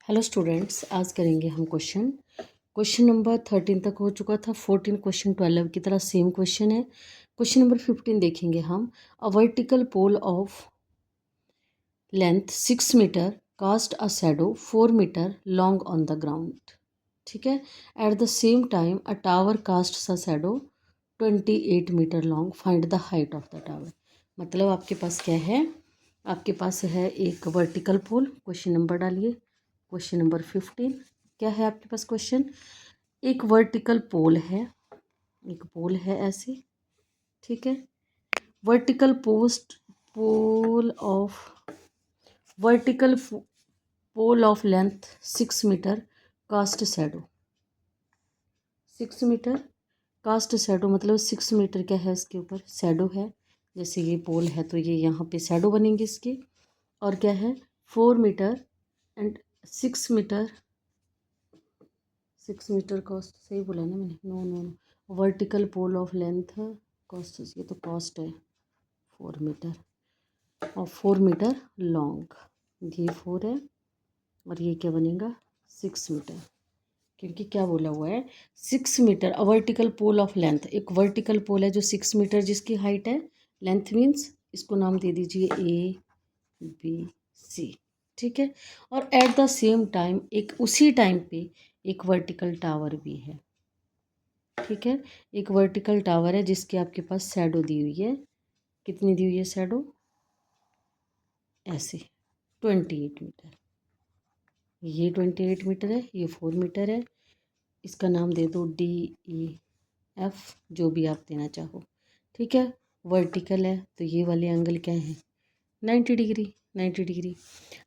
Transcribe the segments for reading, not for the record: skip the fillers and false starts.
Hello students, आज करेंगे हम क्वेश्चन नंबर 13 तक हो चुका था। 14 क्वेश्चन 12 की तरह सेम क्वेश्चन है। क्वेश्चन नंबर 15 देखेंगे हम। A vertical pole of length 6 metre cast a shadow 4 metre long on the ground. ठीक है। At the same time a tower cast a shadow 28 metre long, find the height of the tower. मतलब आपके पास क्या है, आपके पास है एक वर्टिकल पोल। क्वेश्चन नंबर डालिए, क्वेश्चन नंबर 15। क्या है आपके पास क्वेश्चन? एक वर्टिकल पोल है, एक पोल है ऐसे, ठीक है। Vertical pole of vertical pole of length 6 metre cast shadow 6 metre cast shadow, मतलब 6 मीटर क्या है, इसके ऊपर शैडो है। जैसे ये पोल है तो ये यहाँ पे शैडो बनेंगे इसके। और क्या है, 4 metre and 6 metre, 6 metre cost सही बोला ना मैंने? No no no, vertical pole of length cost, ये तो कॉस्ट है 4 मीटर और 4 मीटर लॉन्ग। ये 4 है और ये क्या बनेगा 6 मीटर, क्योंकि क्या बोला हुआ है 6 metre. A vertical pole of length, एक वर्टिकल पोल है जो 6 मीटर जिसकी हाइट है, लेंथ मीन्स इसको नाम दे दीजिए ABC। ठीक है। और एट द सेम टाइम एक उसी टाइम पे एक वर्टिकल टावर भी है। ठीक है। एक वर्टिकल टावर है जिसकी आपके पास शैडो दी हुई है। कितनी दी हुई है शैडो? ऐसे 28 मीटर। ये 28 मीटर है, ये 4 मीटर है। इसका नाम दे दो DEF, जो भी आप देना चाहो। ठीक है। वर्टिकल है तो ये वाले एंगल क्या है 90 डिग्री, 90 डिग्री।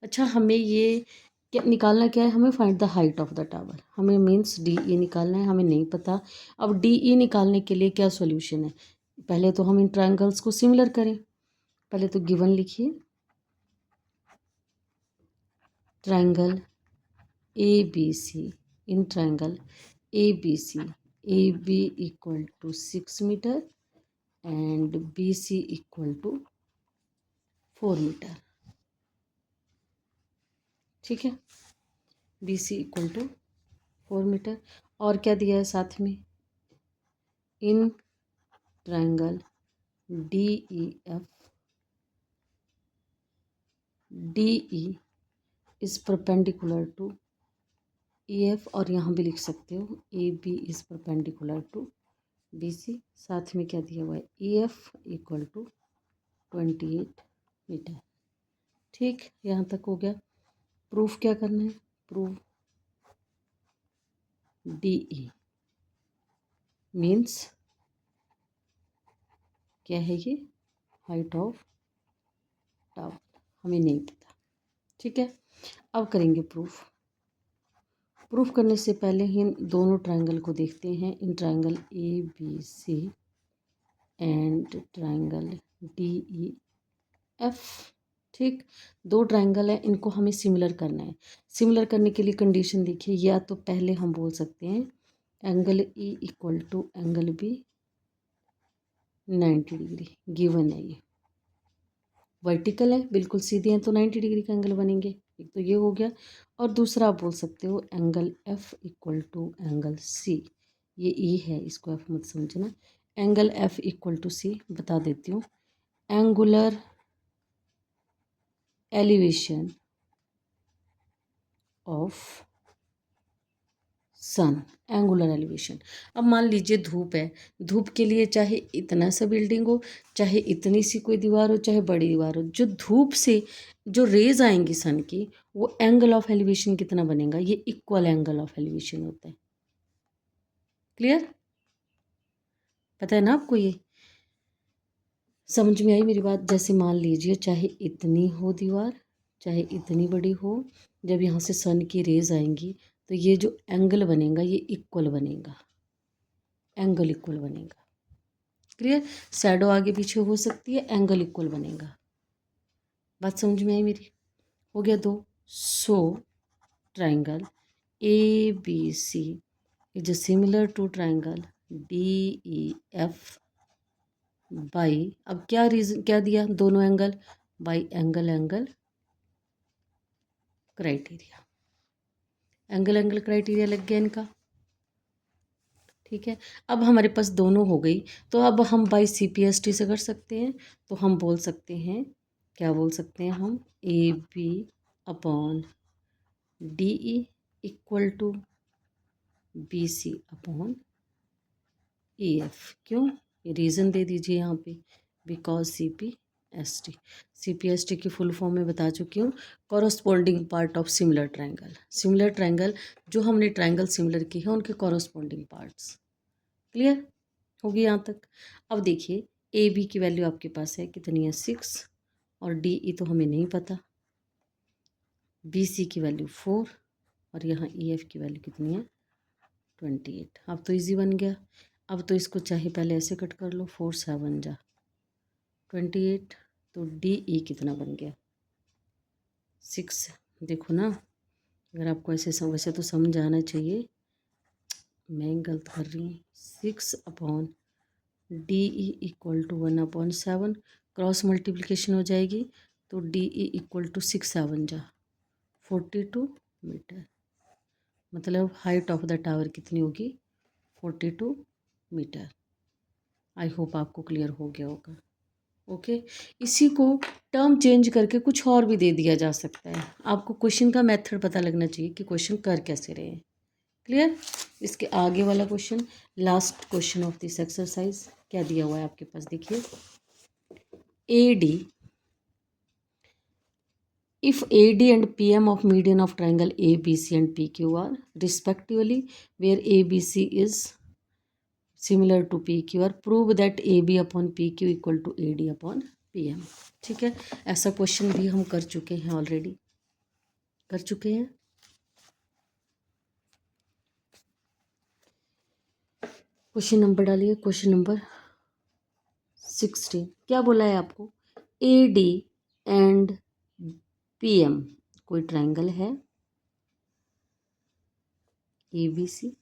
अच्छा, हमें ये क्या निकालना, क्या है हमें? Find the height of the tower. हमें मीन्स DE निकालना है, हमें नहीं पता। अब DE निकालने के लिए क्या सॉल्यूशन है? पहले तो हम इन ट्रायंगल्स को सिमिलर करें। पहले तो गिवन लिखिए, triangle ABC, in triangle ABC AB equal to 6 metre and BC equal to 4 metre. ठीक है। BC equal to 4 metre. और क्या दिया है साथ में? In triangle DEF, DE is perpendicular to EF, और यहाँ भी लिख सकते हो AB is perpendicular to BC। साथ में क्या दिया हुआ है? EF equal to 28 metre. ठीक, यहाँ तक हो गया। प्रूफ क्या करना है? प्रूफ DE मीन्स क्या है, ये हाइट ऑफ टावर। हमें नहीं पता। ठीक है। अब करेंगे प्रूफ। प्रूफ करने से पहले ही इन दोनों ट्रायंगल को देखते हैं, इन triangle ABC and triangle DEF। ठीक, दो ट्रायंगल है, इनको हमें सिमिलर करना है। सिमिलर करने के लिए कंडीशन देखिए, या तो पहले हम बोल सकते हैं angle E equal to angle B 90 degree, given है। ये वर्टिकल है, बिल्कुल सीधे हैं तो 90 डिग्री का एंगल बनेंगे। एक तो ये हो गया। और दूसरा आप बोल सकते हो angle F equal to angle C। ये E है, इसको F मत समझना। Angle F equal to C बता देती हूँ। Angular elevation of sun, angular elevation. अब मान लीजिए धूप है, धूप के लिए चाहे इतना सा बिल्डिंग हो, चाहे इतनी सी कोई दीवार हो, चाहे बड़ी दीवार हो, जो धूप से जो रेज आएंगी सन की, वो एंगल ऑफ एलिवेशन कितना बनेगा? ये इक्वल एंगल ऑफ एलिवेशन होता है। क्लियर? पता है ना आपको? ये समझ में आई मेरी बात? जैसे मान लीजिए चाहे इतनी हो दीवार, चाहे इतनी बड़ी हो, जब यहाँ से सन की रेज आएंगी तो ये जो एंगल बनेगा ये इक्वल बनेगा, एंगल इक्वल बनेगा। क्लियर? शैडो आगे पीछे हो सकती है, एंगल इक्वल बनेगा। बात समझ में आई मेरी? हो गया दो। So triangle ABC is similar to triangle DEF by, अब क्या रीजन क्या दिया? दोनों angle by angle criteria. Angle angle criteria लग गया इनका। ठीक है, अब हमारे पास दोनों हो गई, तो अब हम बाई CPST से कर सकते हैं। तो हम बोल सकते हैं, क्या बोल सकते हैं हम, AB upon DE equal to BC upon EF। क्यों, रीज़न दे दीजिए यहाँ पे, बिकॉज CPST की फुल फॉर्म में बता चुकी हूँ, corresponding part of similar triangle. Similar triangle जो हमने ट्रायंगल सिमिलर की है उनके कॉरस्पॉन्डिंग पार्ट्स। क्लियर होगी यहाँ तक। अब देखिए AB की वैल्यू आपके पास है कितनी है 6, और DE तो हमें नहीं पता, BC की वैल्यू 4, और यहाँ EF की वैल्यू कितनी है 28। अब तो इजी बन गया। अब तो इसको चाहे पहले ऐसे कट कर लो, 4 7 जा 28, तो DE कितना बन गया 6। देखो ना, अगर आपको ऐसे वैसे तो समझ आना चाहिए, मैं गलत कर रही हूँ। 6 upon DE equal to 1/7, cross multiplication हो जाएगी, तो DE इक्वल टू 6 7 जा 42 मीटर। मतलब हाइट ऑफ द टावर कितनी होगी 42 मीटर। आई होप आपको क्लियर हो गया होगा। ओके, इसी को टर्म चेंज करके कुछ और भी दे दिया जा सकता है। आपको क्वेश्चन का मेथड पता लगना चाहिए कि क्वेश्चन कर कैसे रहे हैं। क्लियर। इसके आगे वाला question, last question of this exercise, क्या दिया हुआ है आपके पास, देखिए। AD, if AD and PM of median of triangle ABC and PQ are respectively where ABC is similar to PQR, prove that AB upon PQ equal to AD upon PM। ठीक है, ऐसा question भी हम कर चुके हैं, already कर चुके हैं। क्वेश्चन नंबर डालिए, क्वेश्चन नंबर 16। क्या बोला है आपको, AD एंड PM कोई ट्रायंगल है, ABC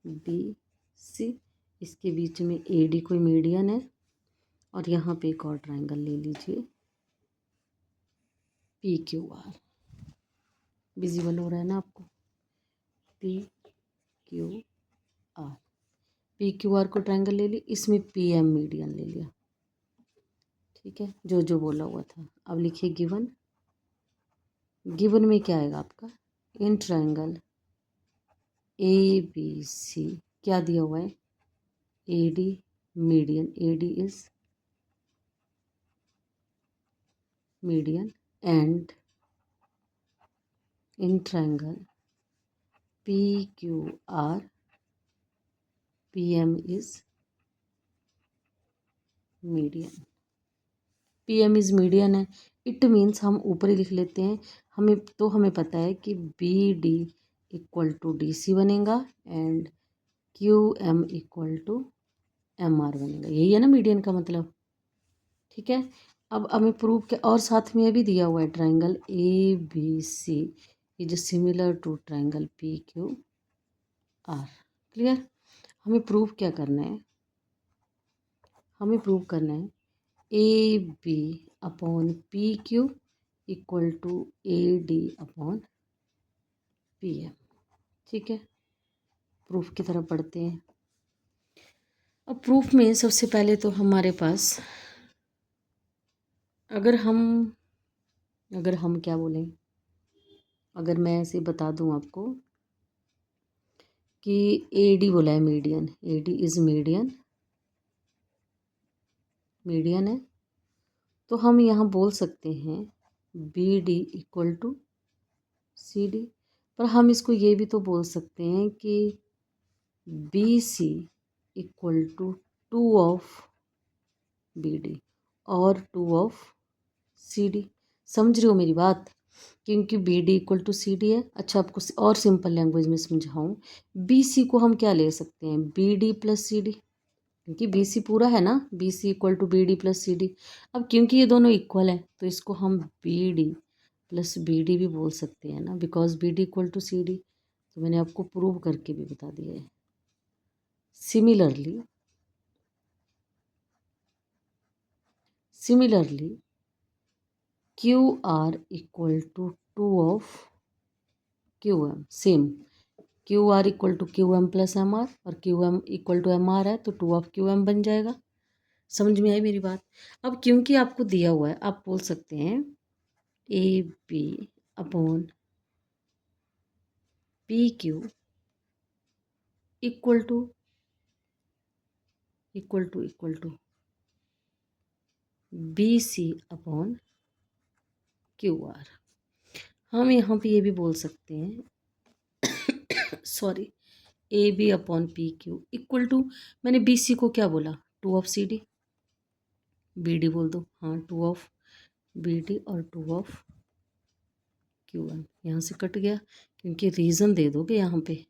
ABC, इसके बीच में AD कोई मीडियन है, और यहाँ पे एक और ट्रायंगल ले लीजिए PQR। विजिबल हो रहा है ना आपको, PQR। PQR को ट्रायंगल ले ली, इसमें PM मीडियन ले लिया। ठीक है, जो जो बोला हुआ था। अब लिखिए गिवन। गिवन में क्या आएगा आपका, इन ट्रायंगल ABC क्या दिया हुआ है, AD median, AD is median, and in triangle PQR PM is median. PM is median है, इट मीन्स हम ऊपर ही लिख लेते हैं। हमें पता है कि BD इक्वल टू DC बनेगा, and QM equal to MR बनेगा। यही है ना मीडियन का मतलब। ठीक है, अब हमें प्रूव के, और साथ में ये भी दिया हुआ है, triangle ABC is similar to triangle PQR। Clear. हमें प्रूव क्या करना है, हमें प्रूव करना है AB upon PQ equal to AD upon PM। ठीक है, प्रूफ की तरफ बढ़ते हैं। अब प्रूफ में सबसे पहले तो हमारे पास, अगर हम क्या बोलें, अगर मैं ऐसे बता दूं आपको कि AD बोला है median, AD is median, median है, तो हम यहाँ बोल सकते हैं BD इक्वल टू CD। पर हम इसको ये भी तो बोल सकते हैं कि BC equal to 2 of BD और 2 ऑफ CD। समझ रहे हो मेरी बात, क्योंकि BD इक्वल टू CD है। अच्छा, आपको और सिंपल लैंग्वेज में समझाऊँ, BC को हम क्या ले सकते हैं, BD प्लस CD, क्योंकि BC पूरा है ना, BC equal to BD plus CD। अब क्योंकि ये दोनों इक्वल हैं, तो इसको हम BD प्लस BD भी बोल सकते हैं ना, because BD equal to CD। तो मैंने आपको प्रूव करके भी बता दिया है। Similarly Q R equal to 2 of Q M, same Q R equal to Q M plus M R, और Q M equal to M R है तो 2 ऑफ क्यू एम बन जाएगा। समझ में आई मेरी बात? अब क्योंकि आपको दिया हुआ है, आप बोल सकते हैं A B upon P Q equal to B C upon Q R. हम यहाँ पे ये भी बोल सकते हैं sorry, A B upon P Q equal to, मैंने बी सी को क्या बोला, 2 of C D, B D बोल दो, हाँ 2 ऑफ बी डी और 2 ऑफ क्यू एम। यहाँ से कट गया क्योंकि रीज़न दे दोगे यहाँ पे,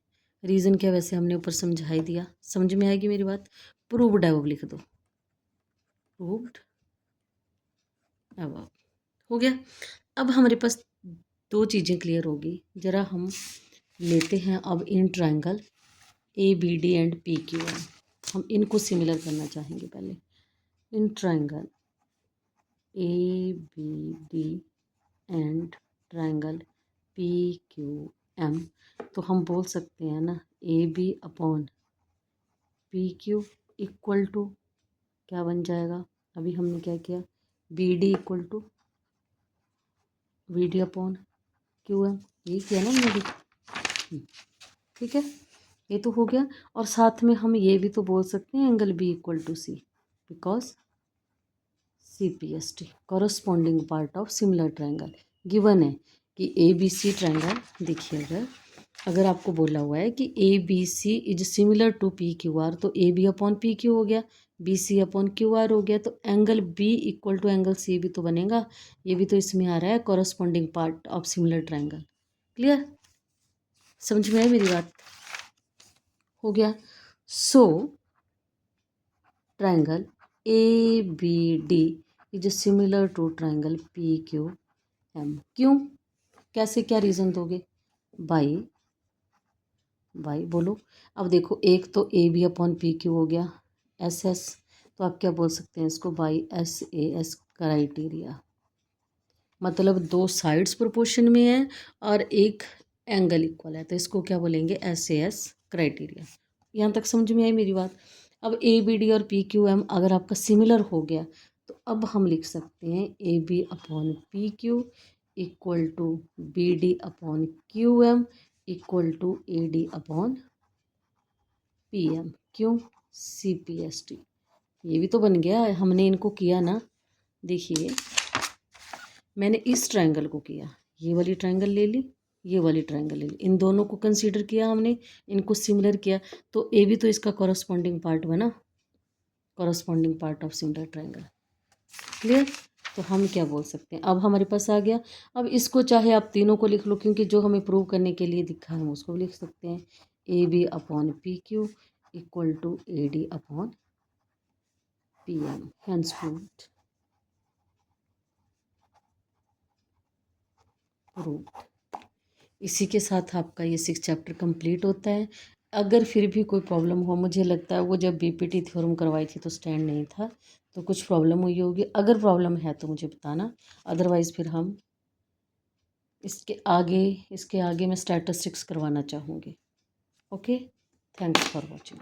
रीज़न क्या वैसे हमने ऊपर समझा ही दिया, समझ में आएगी मेरी बात। प्रूव्ड है वो लिख दो, प्रूव्ड अब हो गया। अब हमारे पास दो चीज़ें क्लियर होगी। ज़रा हम लेते हैं अब इन triangle A B D and P Q M, हम इनको सिमिलर करना चाहेंगे पहले। इन triangle A B D and triangle P Q M, तो हम बोल सकते हैं ना A B upon P Q equal to क्या बन जाएगा, अभी हमने क्या किया, B D equal to V D upon Q M, यही किया ना हमने भी। ठीक है, ये तो हो गया। और साथ में हम ये भी तो बोल सकते हैं angle B equal to C, because C P S T corresponding part of similar triangle. Given है कि ए बी सी ट्रायंगल, देखिए अगर आपको बोला हुआ है कि A B C is similar to P Q R, तो A B upon P Q हो गया, B C upon Q R हो गया, तो angle B equal to angle C भी तो बनेगा। ये भी तो इसमें आ रहा है corresponding part of similar triangle. Clear, समझ में आई मेरी बात? हो गया। So triangle A B D is similar to triangle P Q M. क्यों, कैसे, क्या रीज़न दोगे? बाई बोलो। अब देखो, एक तो A B upon P Q हो गया, एस एस, तो आप क्या बोल सकते हैं इसको, by S A S criteria. मतलब दो साइड्स प्रोपोर्शन में है और एक एंगल इक्वल है, तो इसको क्या बोलेंगे, एस ए एस क्राइटेरिया। यहाँ तक समझ में आई मेरी बात? अब ए बी डी और पी क्यू एम अगर आपका सिमिलर हो गया, तो अब हम लिख सकते हैं A B upon P Q equal to B D upon Q M equal to A D upon P M. क्यों, सी पी एस टी। ये भी तो बन गया, हमने इनको किया ना। देखिए मैंने इस ट्रायंगल को किया, ये वाली ट्रायंगल ले ली, ये वाली ट्रायंगल ले ली, इन दोनों को कंसीडर किया हमने, इनको सिमिलर किया, तो ए भी तो इसका कॉरस्पॉन्डिंग पार्ट बना, corresponding part of similar triangle. Clear? तो हम क्या बोल सकते हैं, अब हमारे पास आ गया। अब इसको चाहे आप तीनों को लिख लो, क्योंकि जो हमें प्रूव करने के लिए दिखा है हम उसको लिख सकते हैं, A B upon P Q equal to A D upon P M. Hence proved, proved. इसी के साथ आपका ये 6 चैप्टर कंप्लीट होता है। अगर फिर भी कोई प्रॉब्लम हो, मुझे लगता है वो जब बीपीटी थ्योरम करवाई थी तो स्टैंड नहीं था, तो कुछ प्रॉब्लम हुई होगी। अगर प्रॉब्लम है तो मुझे बताना, अदरवाइज़ फिर हम इसके आगे मैं स्टैटिस्टिक्स करवाना चाहूँगी। Okay, thanks for watching.